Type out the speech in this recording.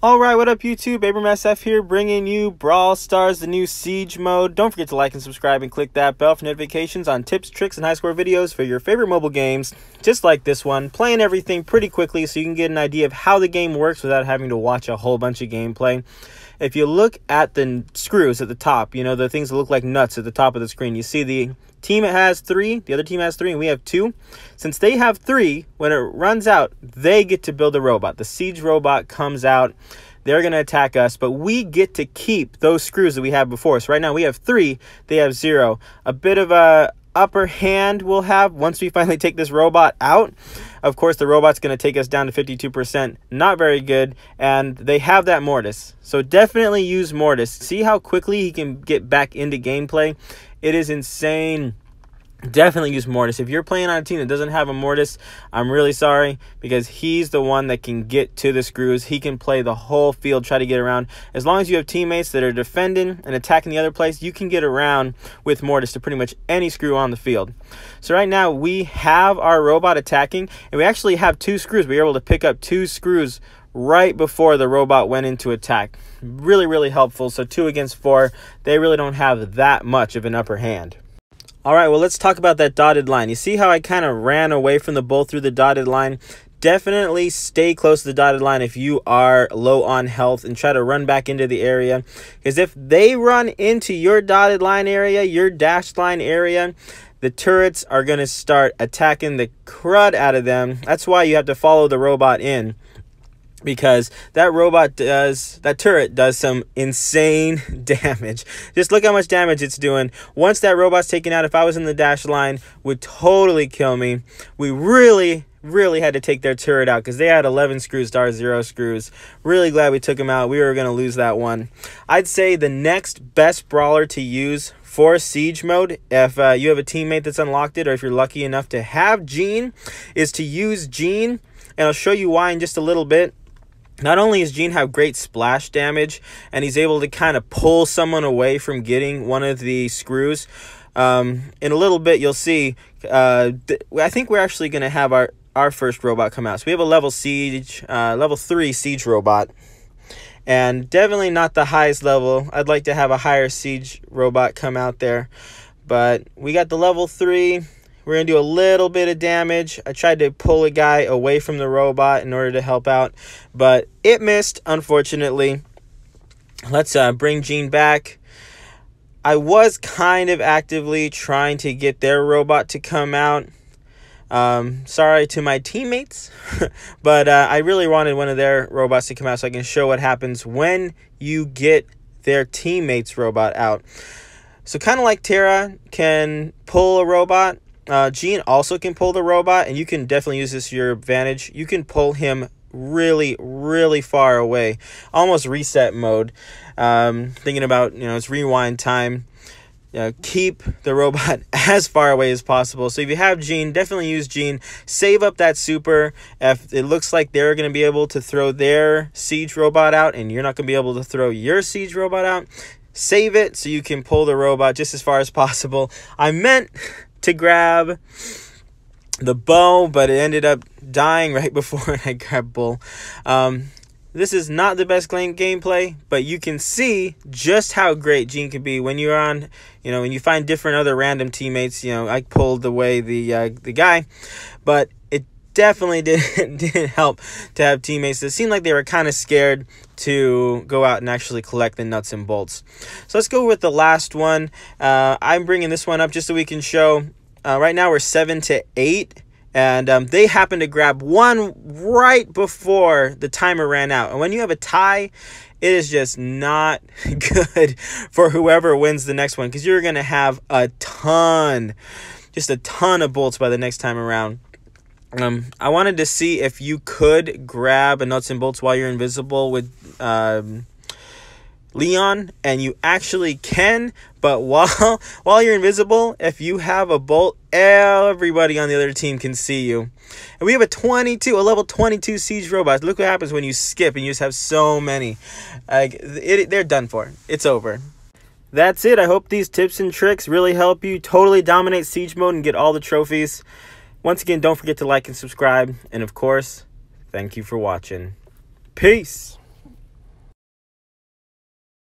Alright, what up YouTube? Abram SF here, bringing you Brawl Stars, the new Siege mode. Don't forget to like and subscribe and click that bell for notifications on tips, tricks, and high score videos for your favorite mobile games, just like this one. Playing everything pretty quickly so you can get an idea of how the game works without having to watch a whole bunch of gameplay. If you look at the screws at the top, you know, the things that look like nuts at the top of the screen, you see the team has 3, the other team has 3, and we have 2. Since they have 3, when it runs out, they get to build a robot. The Siege robot comes out. They're going to attack us, but we get to keep those screws that we have before. So right now we have 3, they have 0. A bit of a upper hand we'll have once we finally take this robot out. Of course, the robot's going to take us down to 52%. Not very good, and they have that Mortis. So definitely use Mortis. See how quickly he can get back into gameplay? It is insane. Definitely use Mortis. If you're playing on a team that doesn't have a Mortis, I'm really sorry, because he's the one that can get to the screws. He can play the whole field, try to get around. As long as you have teammates that are defending and attacking the other place, you can get around with Mortis to pretty much any screw on the field. So right now we have our robot attacking, and we actually have 2 screws. We were able to pick up 2 screws right before the robot went into attack. Really helpful. So 2 against 4, they really don't have that much of an upper hand. Alright, well, let's talk about that dotted line. You see how I kind of ran away from the bull through the dotted line? Definitely stay close to the dotted line if you are low on health, and try to run back into the area. Because if they run into your dotted line area, your dashed line area, the turrets are going to start attacking the crud out of them. That's why you have to follow the robot in, because that turret does some insane damage. Just look how much damage it's doing. Once that robot's taken out, if I was in the dash line, would totally kill me. We really had to take their turret out because they had 11 screws to our 0 screws. Really glad we took them out. We were going to lose that one. I'd say the next best brawler to use for Siege mode, if you have a teammate that's unlocked it, or if you're lucky enough to have Gene, is to use Gene. And I'll show you why in just a little bit. Not only does Gene have great splash damage, and he's able to kind of pull someone away from getting one of the screws. In a little bit, you'll see, I think we're actually going to have our first robot come out. So we have a level 3 Siege robot. And definitely not the highest level. I'd like to have a higher Siege robot come out there. But we got the level 3. We're going to do a little bit of damage. I tried to pull a guy away from the robot in order to help out, but it missed, unfortunately. Let's bring Gene back. I was kind of actively trying to get their robot to come out. Sorry to my teammates, but I really wanted one of their robots to come out so I can show what happens when you get their teammates' robot out. So kind of like Tara can pull a robot, Gene also can pull the robot, and you can definitely use this to your advantage. You can pull him really far away, almost reset mode. Thinking about, it's rewind time. Keep the robot as far away as possible. So if you have Gene, definitely use Gene. Save up that super. If it looks like they're going to be able to throw their Siege robot out and you're not going to be able to throw your Siege robot out, save it so you can pull the robot just as far as possible. I meant to grab the bow, but it ended up dying right before I grabbed bull. This is not the best gameplay, but you can see just how great Gene can be when you're on, when you find different other random teammates. I pulled away the guy, but it definitely didn't help to have teammates that seemed like they were kind of scared to go out and actually collect the nuts and bolts. So let's go with the last one. I'm bringing this one up just so we can show. Right now we're 7 to 8. And they happened to grab one right before the timer ran out. And when you have a tie, it is just not good for whoever wins the next one, because you're going to have just a ton of bolts by the next time around. I wanted to see if you could grab a nuts and bolts while you're invisible with Leon, and you actually can, but while you're invisible, if you have a bolt, everybody on the other team can see you. And we have a level 22 Siege robot. Look what happens when you skip and you just have so many. They're done for. It's over. That's it. I hope these tips and tricks really help you totally dominate Siege mode and get all the trophies. Once again, don't forget to like and subscribe, and of course, thank you for watching. Peace.